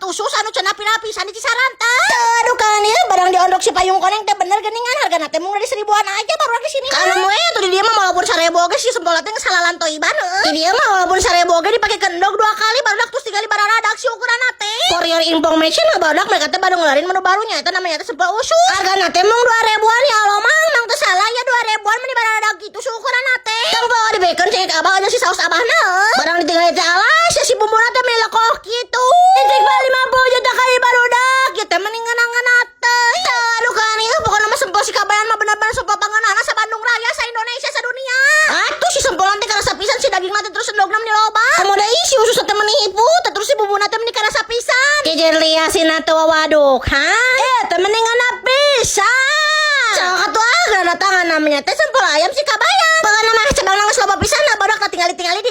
tusus anu cenah pirapisan di Cisaran teh. Aduh kan ya barang diondok si payung koneng teh bener geningan hargana teh mung dari 1000-an aja baru di sini. Kan anu tuh di dieu mah walaupun 1000 oge si sempola teh geus halalan toiban heuh. Di dieu mah walaupun 1000 oge dipake kendog 2 kali barudak terus 3 kali bararadak si ukuranna teh. For your information barudak mereka teh baru ngeluarin menu barunya eta namanya teh sempol usus. Hargana teh mung 2000-an ya Allah mang teh salah ya 2000-an mah di bararadak gitu si ukuranna teh. Tong bawa dibeken cek abang aja si saus abahna. Barang ditinggal teh alas ya si bumbuna teh melekok gitu. Cek bali 50 juta kali barudak ya teh mending ngeunang-ngeunang teh. Aduh kan ieu pokona mah sempol si kabayan mah bener-bener sempol panganan sa Bandung Raya sa Indonesia sa dunia. Atuh si sempolan teh karasa pisan si daging teh terus endogna meni loba. Kamu da isi usus teh meni ibu terus si bumbuna teh meni karasa pisan. Kejer liasina teh wawaduk, ha? Teh meni ngana pisan. Cak atuh ah tangan namanya teh sempol ayam si kabayan. Pokona mah cabang geus loba pisan barudak tinggali-tinggali